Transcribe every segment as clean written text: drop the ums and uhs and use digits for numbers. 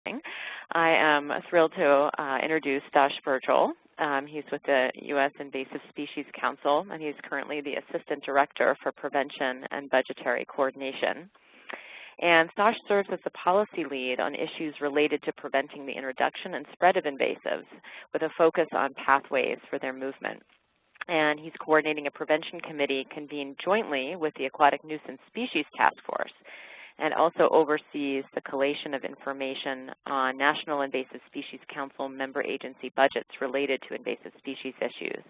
I am thrilled to introduce Stas Burgiel. He's with the U.S. Invasive Species Council, and he's currently the Assistant Director for Prevention and Budgetary Coordination. And Stas serves as the policy lead on issues related to preventing the introduction and spread of invasives, with a focus on pathways for their movement. And he's coordinating a prevention committee convened jointly with the Aquatic Nuisance Species Task Force, and also oversees the collation of information on National Invasive Species Council member agency budgets related to invasive species issues.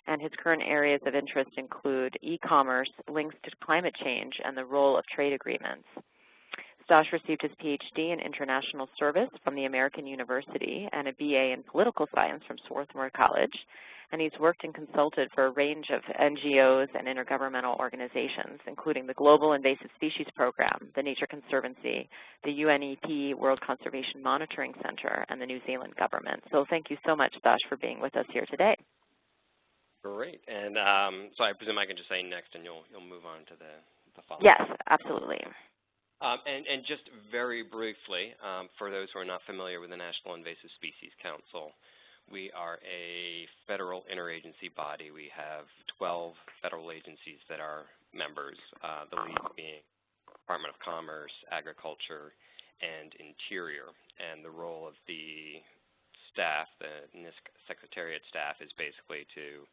And his current areas of interest include e-commerce, links to climate change, and the role of trade agreements. Stas received his PhD in International Service from the American University and a BA in Political Science from Swarthmore College. And he's worked and consulted for a range of NGOs and intergovernmental organizations, including the Global Invasive Species Program, the Nature Conservancy, the UNEP World Conservation Monitoring Center, and the New Zealand government. So thank you so much, Stas, for being with us here today. Great. And so I presume I can just say next, and you'll move on to the following. Yes, absolutely. And just very briefly, for those who are not familiar with the National Invasive Species Council, we are a federal interagency body. We have 12 federal agencies that are members, the leads being Department of Commerce, Agriculture, and Interior. And the role of the staff, the NISC Secretariat staff, is basically to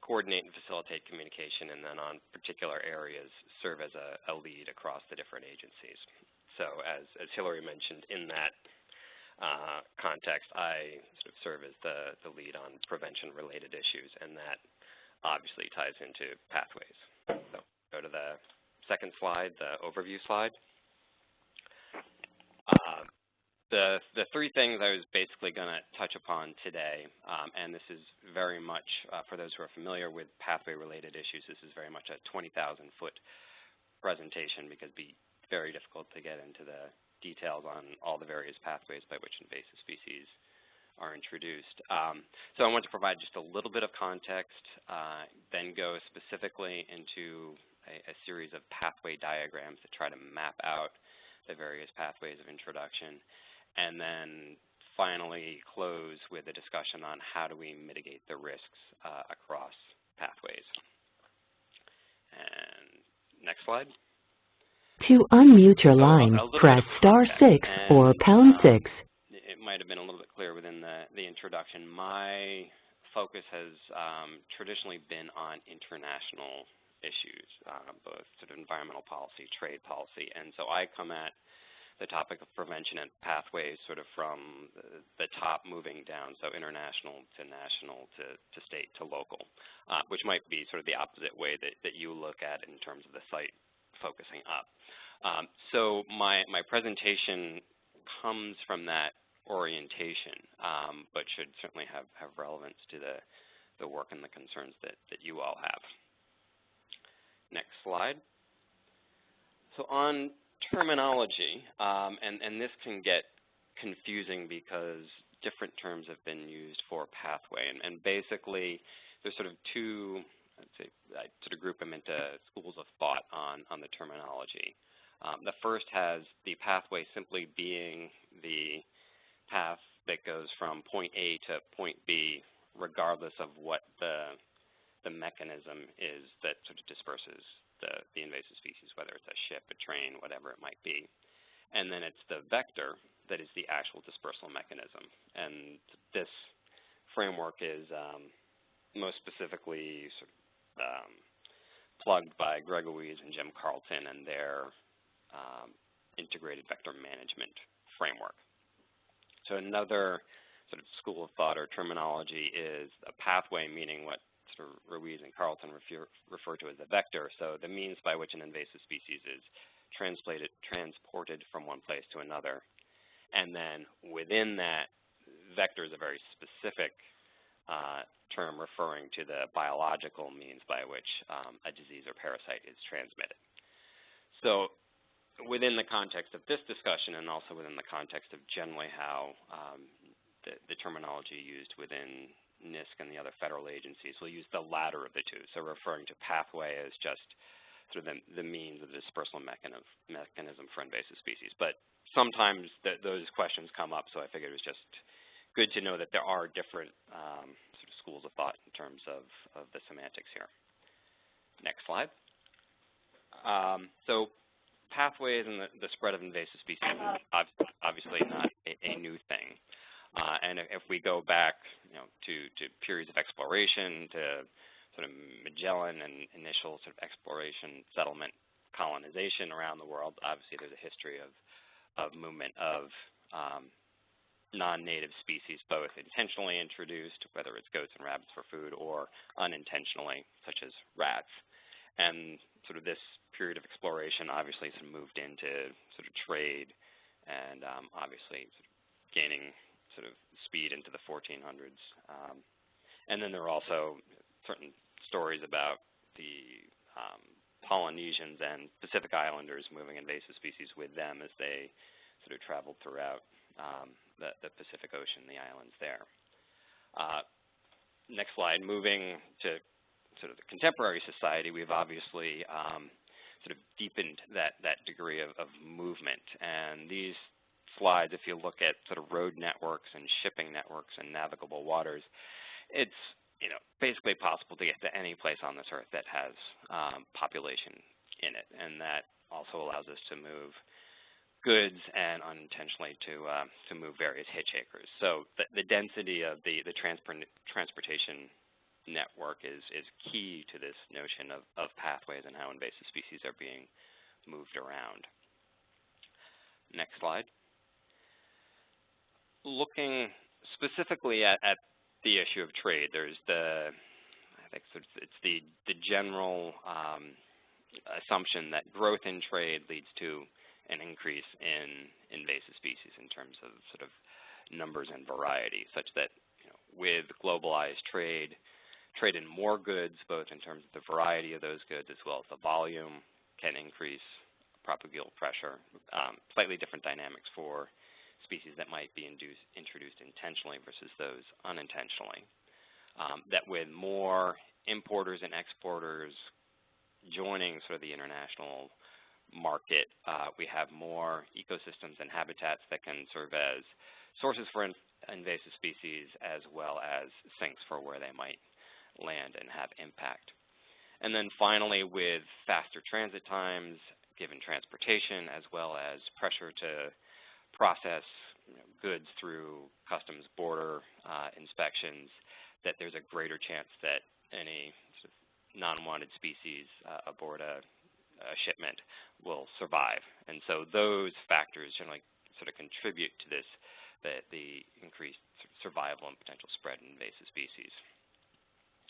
coordinate and facilitate communication, and then on particular areas serve as a lead across the different agencies. So as Hillary mentioned, in that context, I sort of serve as the lead on prevention-related issues, and that obviously ties into pathways. So go to the second slide, the overview slide. The three things I was basically going to touch upon today, and this is very much, for those who are familiar with pathway-related issues, this is very much a 20,000-foot presentation because it'd be very difficult to get into the details on all the various pathways by which invasive species are introduced. So I want to provide just a little bit of context, then go specifically into a series of pathway diagrams that try to map out the various pathways of introduction, and then finally close with a discussion on how do we mitigate the risks across pathways. And next slide. To unmute your line, press *6 or #6. It might have been a little bit clear within the introduction. My focus has traditionally been on international issues, both sort of environmental policy, trade policy, and so I come at the topic of prevention and pathways sort of from the top moving down, so international to national to state to local, which might be sort of the opposite way that you look at it in terms of the site focusing up. So my presentation comes from that orientation, but should certainly have relevance to the work and the concerns that you all have. Next slide. So on terminology, and this can get confusing because different terms have been used for pathway, and basically there's sort of two, I sort of group them into schools of thought on the terminology. The first has the pathway simply being the path that goes from point A to point B, regardless of what the mechanism is that sort of disperses the invasive species, whether it's a ship, a train, whatever it might be. And then it's the vector that is the actual dispersal mechanism. And this framework is most specifically sort of, plugged by Greg Louise and Jim Carlton and their integrated vector management framework. So another sort of school of thought or terminology is a pathway, meaning what sort of Ruiz and Carlton refer to as the vector, so the means by which an invasive species is transported from one place to another. And then within that, vector is a very specific term referring to the biological means by which a disease or parasite is transmitted. So within the context of this discussion, and also within the context of generally how the terminology used within NISC and the other federal agencies, we'll use the latter of the two. So referring to pathway as just sort of the means of the dispersal mechanism for invasive species. But sometimes those questions come up, so I figured it was just good to know that there are different sort of schools of thought in terms of the semantics here. Next slide. So pathways and the spread of invasive species is obviously not a new thing. And if we go back, to periods of exploration, to sort of Magellan and initial sort of exploration, settlement, colonization around the world, obviously there's a history of movement of non-native species, both intentionally introduced, whether it's goats and rabbits for food, or unintentionally, such as rats. And sort of this period of exploration obviously sort of moved into sort of trade and obviously sort of gaining sort of speed into the 1400s. And then there are also certain stories about the Polynesians and Pacific Islanders moving invasive species with them as they sort of traveled throughout the Pacific Ocean, the islands there. Next slide, moving to sort of the contemporary society, we've obviously sort of deepened that degree of movement. And these slides, if you look at sort of road networks and shipping networks and navigable waters, it's basically possible to get to any place on this earth that has population in it, and that also allows us to move goods and unintentionally to move various hitchhikers. So the density of the transportation network is key to this notion of pathways and how invasive species are being moved around. Next slide. Looking specifically at the issue of trade, there's it's the general assumption that growth in trade leads to an increase in invasive species in terms of sort of numbers and variety, such that with globalized trade in more goods, both in terms of the variety of those goods as well as the volume, can increase propagular pressure. Slightly different dynamics for species that might be introduced intentionally versus those unintentionally. That with more importers and exporters joining sort of the international market, we have more ecosystems and habitats that can serve as sources for invasive species as well as sinks for where they might land and have impact. And then finally, with faster transit times, given transportation, as well as pressure to process goods through customs border inspections, that there's a greater chance that any sort of non-wanted species aboard a shipment will survive. And so those factors generally sort of contribute to this, the increased survival and potential spread in invasive species.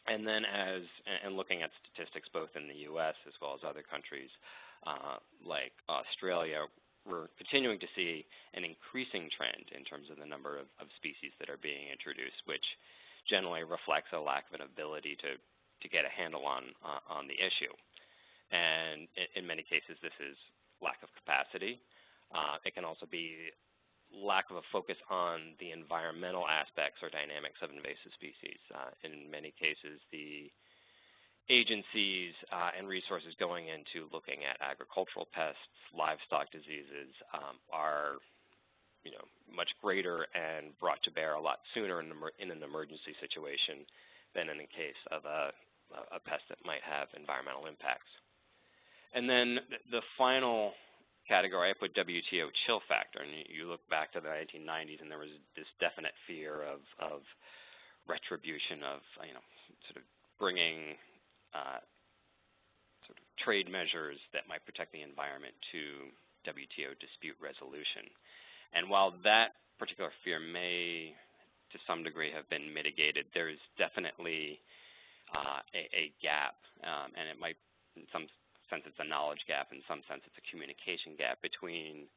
And then looking at statistics both in the U.S. as well as other countries like Australia, we're continuing to see an increasing trend in terms of the number of species that are being introduced, which generally reflects a lack of an ability to get a handle on the issue. And in many cases, this is lack of capacity. It can also be lack of a focus on the environmental aspects or dynamics of invasive species. In many cases, the agencies and resources going into looking at agricultural pests, livestock diseases are much greater and brought to bear a lot sooner in an emergency situation than in the case of a pest that might have environmental impacts. And then the final category, I put WTO chill factor, and you look back to the 1990s and there was this definite fear of retribution of sort of bringing sort of trade measures that might protect the environment to WTO dispute resolution. And while that particular fear may, to some degree, have been mitigated, there's definitely a gap, and it might, in some sense, it's a knowledge gap, in some sense, it's a communication gap between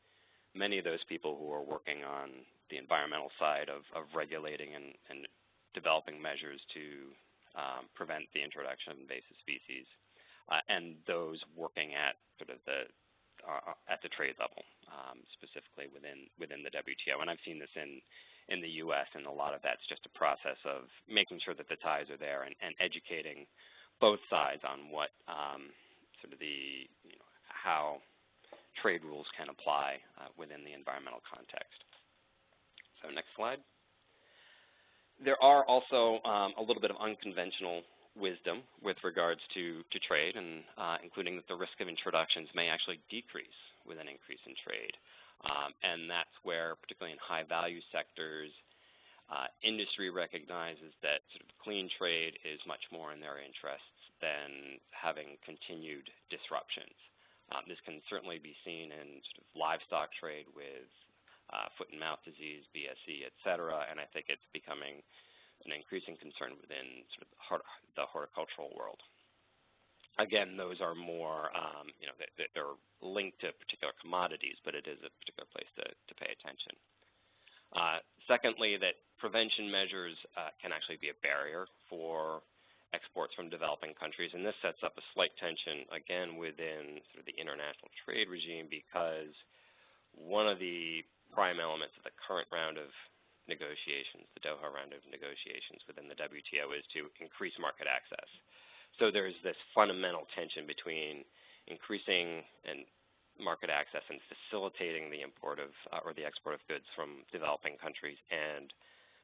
many of those people who are working on the environmental side of regulating and developing measures to prevent the introduction of invasive species, and those working at sort of at the trade level, specifically within the WTO. And I've seen this in the U.S., and a lot of that's just a process of making sure that the ties are there and educating both sides on what sort of the, how trade rules can apply within the environmental context. So next slide. There are also a little bit of unconventional wisdom with regards to trade, and including that the risk of introductions may actually decrease with an increase in trade. And that's where, particularly in high-value sectors, industry recognizes that sort of clean trade is much more in their interests than having continued disruptions. This can certainly be seen in sort of livestock trade with foot and mouth disease, BSE, et cetera, and I think it's becoming an increasing concern within sort of the horticultural world. Again, those are more, they're linked to particular commodities, but it is a particular place to pay attention. Secondly, that prevention measures can actually be a barrier for exports from developing countries, and this sets up a slight tension, again, within sort of the international trade regime, because one of the prime elements of the current round of negotiations, the Doha round of negotiations within the WTO, is to increase market access. So there's this fundamental tension between increasing market access and facilitating the import of or the export of goods from developing countries and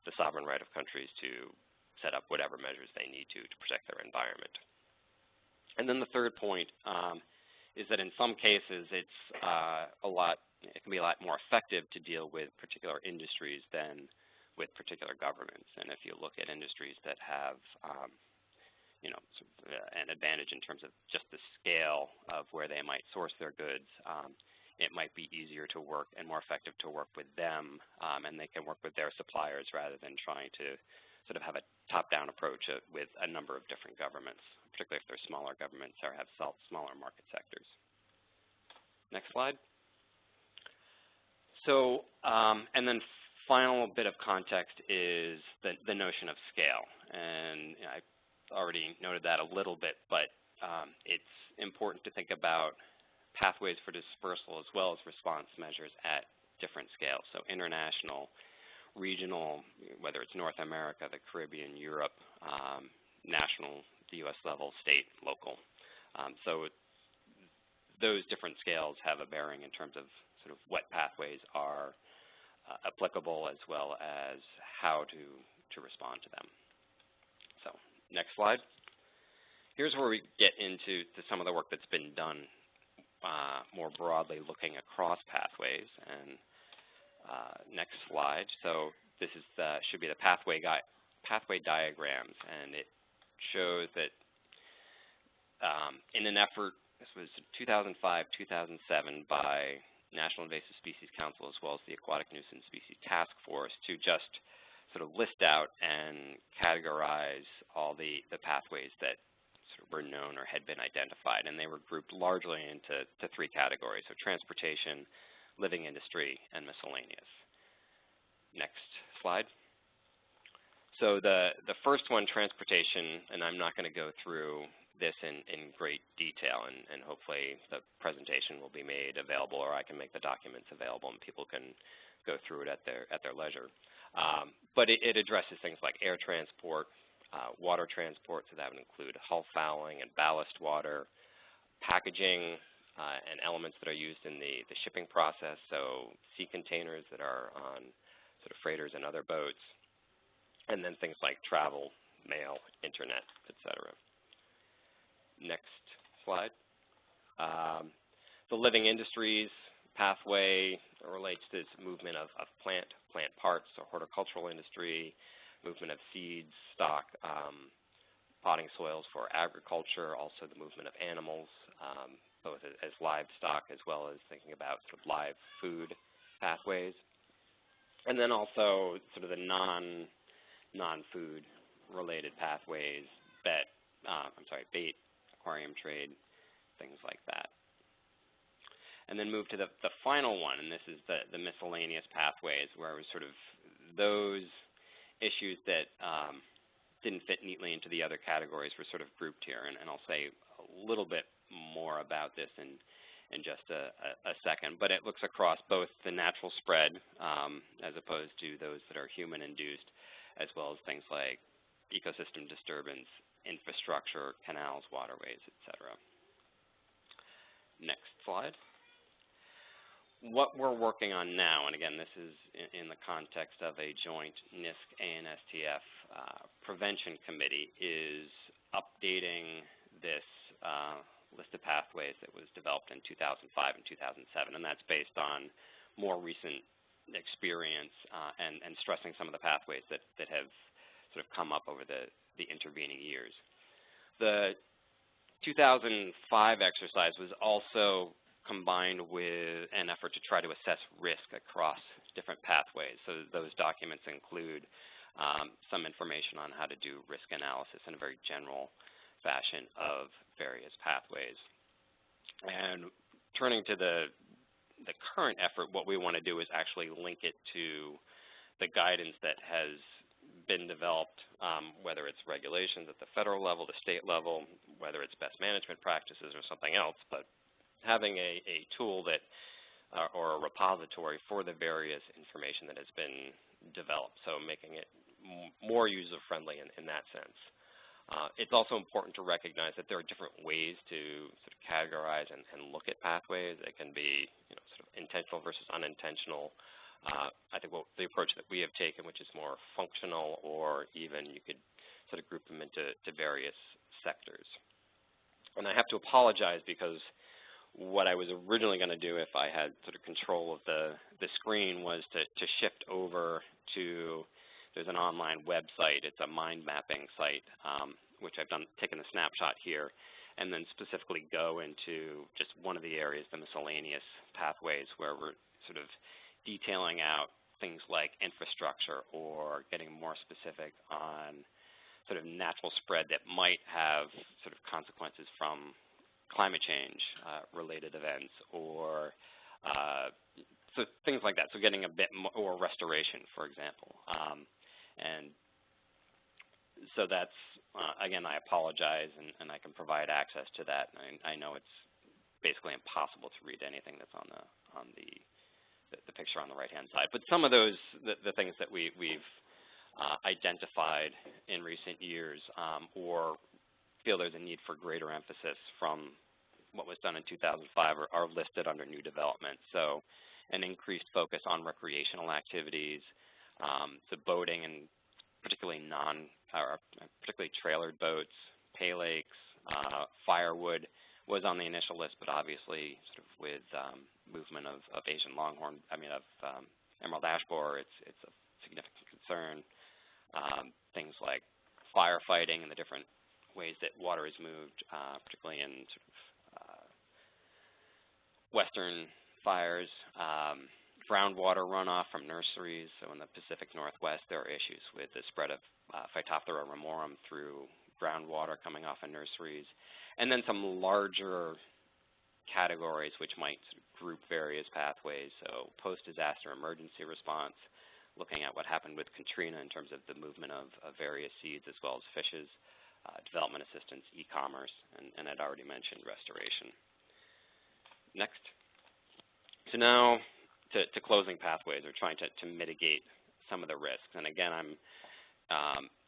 the sovereign right of countries to set up whatever measures they need to protect their environment. And then the third point is that in some cases it can be a lot more effective to deal with particular industries than with particular governments. And if you look at industries that have an advantage in terms of just the scale of where they might source their goods, it might be easier to work and more effective to work with them, and they can work with their suppliers rather than trying to sort of have a top-down approach with a number of different governments, particularly if they're smaller governments or have smaller market sectors. Next slide. So, and then final bit of context is the notion of scale. And I already noted that a little bit, but it's important to think about pathways for dispersal as well as response measures at different scales. So international, regional, whether it's North America, the Caribbean, Europe, national, the U.S. level, state, local. So those different scales have a bearing in terms of sort of what pathways are applicable as well as how to respond to them. So next slide. Here's where we get into some of the work that's been done more broadly looking across pathways. And next slide. So this is should be the pathway diagrams, and it shows that in an effort, this was 2005-2007 by National Invasive Species Council as well as the Aquatic Nuisance Species Task Force, to just sort of list out and categorize all the pathways that sort of were known or had been identified, and they were grouped largely into three categories: so transportation, living industry, and miscellaneous. Next slide. So the first one, transportation, and I'm not going to go through this in great detail, and hopefully the presentation will be made available, or I can make the documents available and people can go through it at their leisure. But it addresses things like air transport, water transport, so that would include hull fouling and ballast water, packaging, and elements that are used in the shipping process, so sea containers that are on sort of freighters and other boats, and then things like travel, mail, internet, etc. Next slide. The living industries pathway relates to this movement of plant parts, so horticultural industry, movement of seeds, stock, potting soils for agriculture, also the movement of animals, both as livestock as well as thinking about sort of live food pathways. And then also sort of the non-food related pathways, bait, aquarium trade, things like that. And then move to the final one, and this is the miscellaneous pathways, where it was sort of those issues that didn't fit neatly into the other categories were sort of grouped here, and I'll say a little bit more about this in just a second. But it looks across both the natural spread as opposed to those that are human-induced, as well as things like ecosystem disturbance, infrastructure, canals, waterways, etc. Next slide. What we're working on now, and again, this is in the context of a joint NISC ANSTF prevention committee, is updating this list of pathways that was developed in 2005 and 2007, and that's based on more recent experience and stressing some of the pathways that have sort of come up over the intervening years. The 2005 exercise was also combined with an effort to try to assess risk across different pathways. So those documents include some information on how to do risk analysis in a very general fashion of various pathways. And turning to the current effort, what we want to do is actually link it to the guidance that has been developed, whether it's regulations at the federal level, the state level, whether it's best management practices or something else, but having a tool that, or a repository for the various information that has been developed, so making it more user-friendly in that sense. It's also important to recognize that there are different ways to sort of categorize and look at pathways. It can be sort of intentional versus unintentional. I think the approach that we have taken, which is more functional, or even you could sort of group them into various sectors. And I have to apologize because what I was originally going to do if I had sort of control of the screen was to shift over to, there's an online website, it's a mind mapping site, which I've taken a snapshot here, and then specifically go into just one of the areas, the miscellaneous pathways, where we're sort of detailing out things like infrastructure or getting more specific on sort of natural spread that might have sort of consequences from climate change related events, or so things like that. So getting a bit more, or restoration, for example. And so that's, again, I apologize, and I can provide access to that. I know it's basically impossible to read anything that's on the picture on the right-hand side. But some of those, the things that we've identified in recent years, or feel there's a need for greater emphasis from what was done in 2005 are listed under new development. So an increased focus on recreational activities, so boating, and particularly particularly trailered boats, pay lakes, firewood was on the initial list, but obviously sort of with movement of Asian longhorn, emerald ash borer, it's a significant concern. Things like firefighting and the different ways that water is moved, particularly in sort of western fires, groundwater runoff from nurseries. So in the Pacific Northwest, there are issues with the spread of Phytophthora ramorum through groundwater coming off of nurseries. And then some larger categories which might sort of group various pathways. So post-disaster emergency response, looking at what happened with Katrina in terms of the movement of various seeds as well as fishes, development assistance, Ecommerce, and I'd already mentioned restoration. Next. So now to closing pathways, or trying to mitigate some of the risks. And again, I'm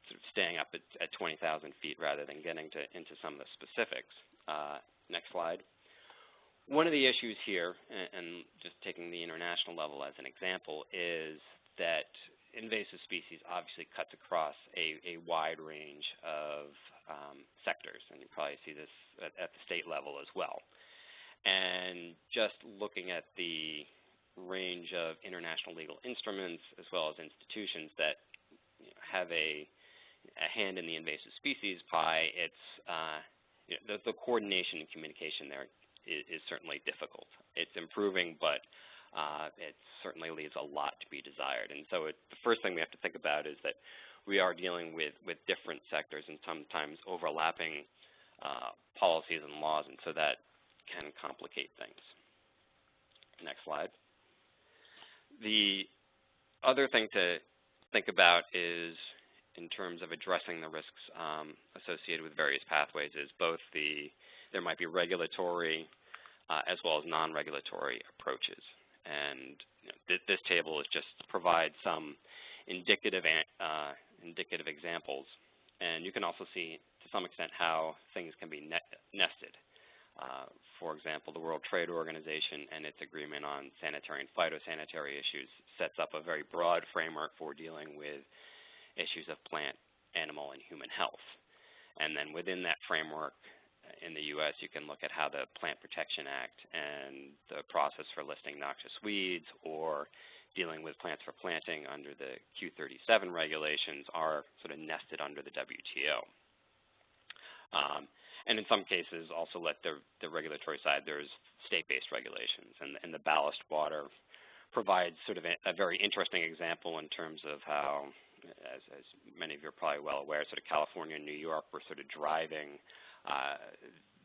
sort of staying up at 20,000 feet rather than getting into some of the specifics. Next slide. One of the issues here, and just taking the international level as an example, is that invasive species obviously cuts across a wide range of sectors, and you probably see this at the state level as well. And just looking at the range of international legal instruments as well as institutions that have a hand in the invasive species pie, it's the coordination and communication there is certainly difficult. It's improving, but it certainly leaves a lot to be desired. And so the first thing we have to think about is that we are dealing with different sectors and sometimes overlapping policies and laws, and so that can complicate things. Next slide. The other thing to think about is, in terms of addressing the risks associated with various pathways, is both there might be regulatory as well as non-regulatory approaches. And this table is just to provide some indicative examples. And you can also see, to some extent, how things can be nested. For example, the World Trade Organization and its agreement on sanitary and phytosanitary issues sets up a very broad framework for dealing with issues of plant, animal, and human health. And then within that framework, in the U.S., you can look at how the Plant Protection Act and the process for listing noxious weeds or dealing with plants for planting under the Q37 regulations are sort of nested under the WTO. And in some cases, also let the regulatory side, there's state-based regulations. And the ballast water provides sort of a very interesting example in terms of how, as many of you are probably well aware, sort of California and New York were sort of driving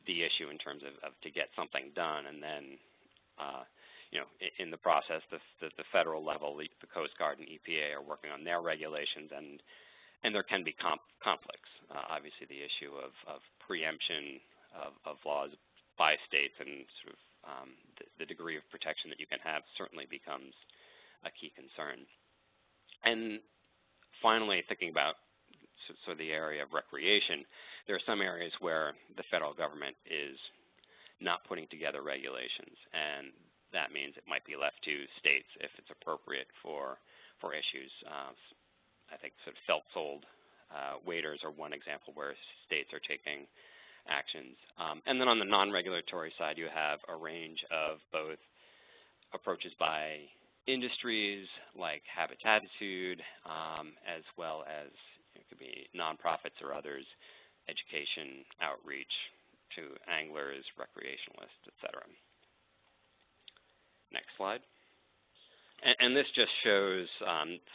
the issue in terms of to get something done. And then, in the process, the federal level, the Coast Guard and EPA are working on their regulations, and there can be conflicts. Obviously, the issue of preemption of laws by states and sort of the degree of protection that you can have certainly becomes a key concern. And finally, thinking about the area of recreation, there are some areas where the federal government is not putting together regulations, and that means it might be left to states if it's appropriate for issues. I think sort of felt-soled waders are one example where states are taking actions. And then on the non-regulatory side, you have a range of both approaches by industries like Habitatitude, as well as it could be nonprofits or others, education, outreach to anglers, recreationalists, et cetera. Next slide. And this just shows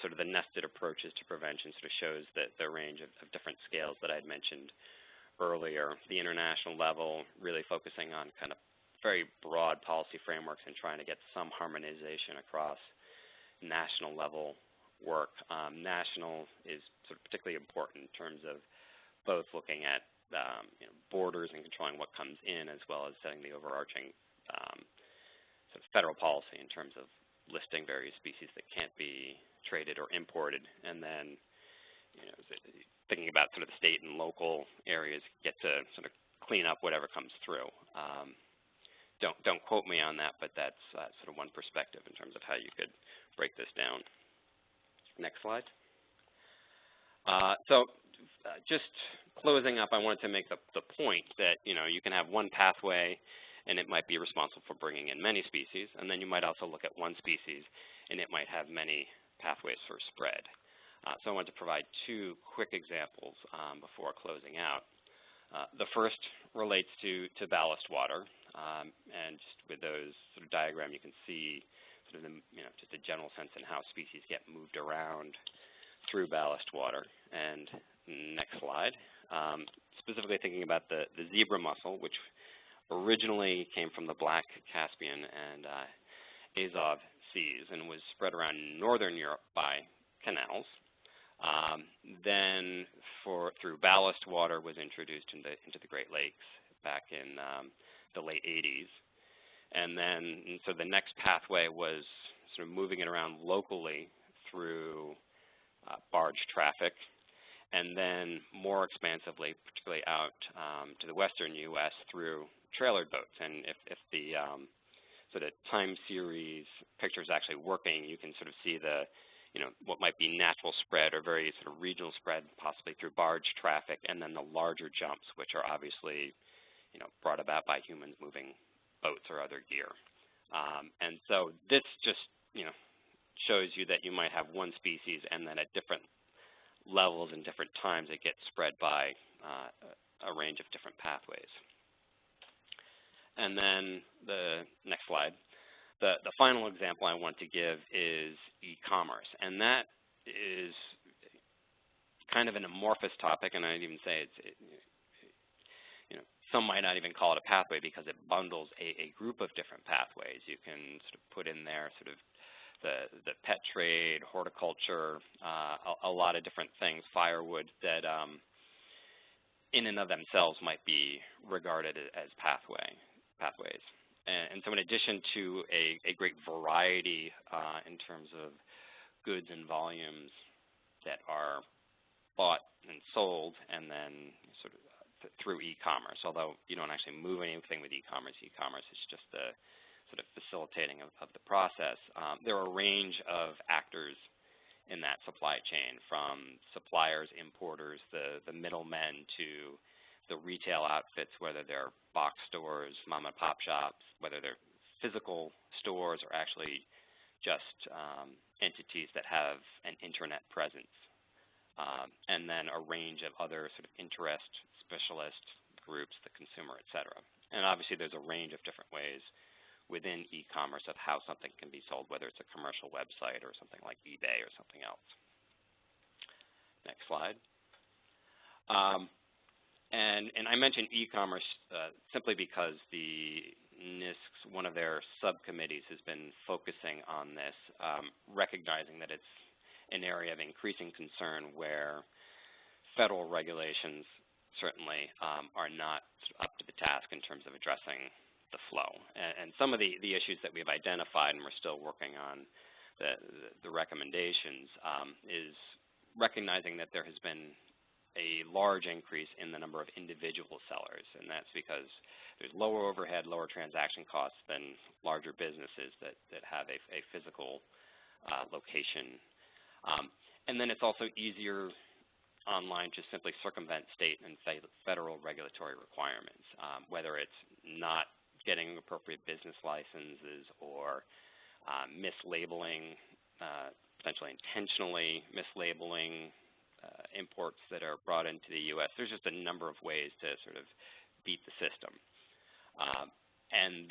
sort of the nested approaches to prevention, sort of shows that the range of different scales that I had mentioned earlier. The international level really focusing on kind of very broad policy frameworks and trying to get some harmonization across national level work. National is sort of particularly important in terms of both looking at borders and controlling what comes in, as well as setting the overarching sort of federal policy in terms of listing various species that can't be traded or imported, and then thinking about sort of the state and local areas get to sort of clean up whatever comes through. Don't quote me on that, but that's sort of one perspective in terms of how you could break this down. Next slide. Just closing up, I wanted to make the point that you can have one pathway and it might be responsible for bringing in many species, and then you might also look at one species and it might have many pathways for spread. So I wanted to provide two quick examples before closing out. The first relates to ballast water, and just with those sort of diagram you can see sort of just a general sense in how species get moved around through ballast water. And next slide, specifically thinking about the zebra mussel, which originally came from the Black, Caspian, and Azov seas and was spread around northern Europe by canals. Then through ballast water was introduced into the Great Lakes back in the late 80s. And then, so the next pathway was sort of moving it around locally through barge traffic, and then more expansively, particularly out to the western U.S. through trailered boats. And if the sort of time series picture is actually working, you can sort of see the what might be natural spread or very sort of regional spread, possibly through barge traffic, and then the larger jumps, which are obviously brought about by humans moving boats or other gear. And so this just shows you that you might have one species, and then at different levels and different times it gets spread by a range of different pathways. And then the next slide. The final example I want to give is e-commerce, and that is kind of an amorphous topic, and I'd even say some might not even call it a pathway because it bundles a group of different pathways. You can sort of put in there sort of the pet trade, horticulture, a lot of different things, firewood that in and of themselves might be regarded as pathways. And so in addition to a great variety in terms of goods and volumes that are bought and sold and then sort of through e-commerce, although you don't actually move anything with e-commerce. E-commerce is just the sort of facilitating of the process. There are a range of actors in that supply chain, from suppliers, importers, the middlemen, to the retail outfits, whether they're box stores, mom and pop shops, whether they're physical stores or actually just entities that have an internet presence. And then a range of other sort of interest specialist groups, the consumer, et cetera. And obviously there's a range of different ways within e-commerce of how something can be sold, whether it's a commercial website or something like eBay or something else. Next slide. And I mentioned e-commerce simply because the NISC, one of their subcommittees, has been focusing on this, recognizing that it's an area of increasing concern where federal regulations certainly are not up to the task in terms of addressing the flow. And some of the issues that we've identified, and we're still working on the recommendations, is recognizing that there has been a large increase in the number of individual sellers, and that's because there's lower overhead, lower transaction costs than larger businesses that have a physical location. And then it's also easier online to simply circumvent state and federal regulatory requirements, whether it's not getting appropriate business licenses or mislabeling, potentially intentionally mislabeling imports that are brought into the U.S. There's just a number of ways to sort of beat the system. And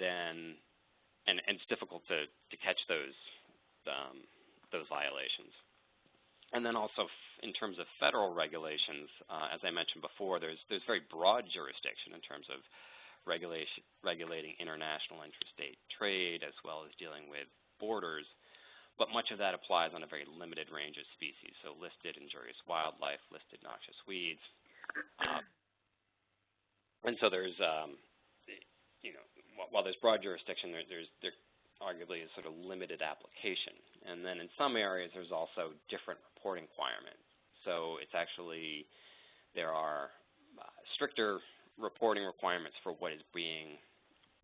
it's difficult to catch those violations. And then also in terms of federal regulations, as I mentioned before, there's very broad jurisdiction in terms of regulating international interstate trade as well as dealing with borders, but much of that applies on a very limited range of species, so listed injurious wildlife, listed noxious weeds. And so there's, while there's broad jurisdiction, there arguably is sort of limited application. And then in some areas, there's also different reporting requirements. So it's actually, there are stricter reporting requirements for what is being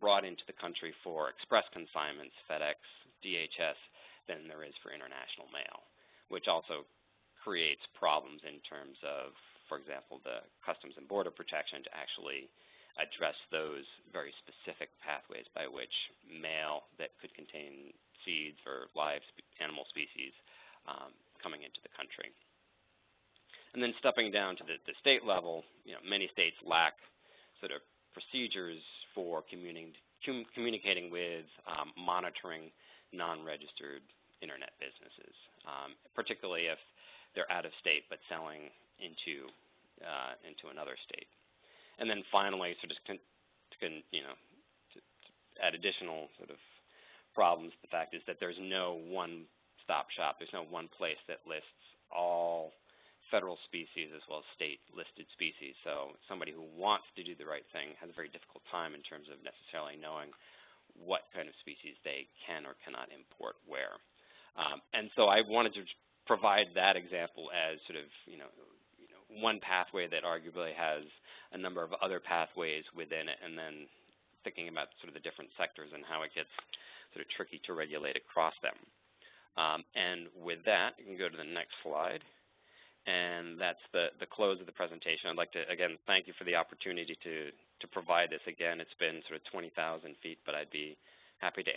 brought into the country for express consignments, FedEx, DHS, than there is for international mail, which also creates problems in terms of, for example, the Customs and Border Protection to actually address those very specific pathways by which mail that could contain seeds or live animal species coming into the country. And then stepping down to the state level, many states lack sort of procedures for communicating with, monitoring non-registered internet businesses, particularly if they're out of state but selling into another state. And then finally, so just to add additional sort of problems, the fact is that there's no one-stop shop. There's no one place that lists all federal species as well as state-listed species. So somebody who wants to do the right thing has a very difficult time in terms of necessarily knowing what kind of species they can or cannot import where. And so I wanted to provide that example as sort of, one pathway that arguably has a number of other pathways within it, and then thinking about sort of the different sectors and how it gets sort of tricky to regulate across them. And with that, you can go to the next slide. And that's the close of the presentation. I'd like to, again, thank you for the opportunity to provide this. Again, it's been sort of 20,000 feet, but I'd be happy to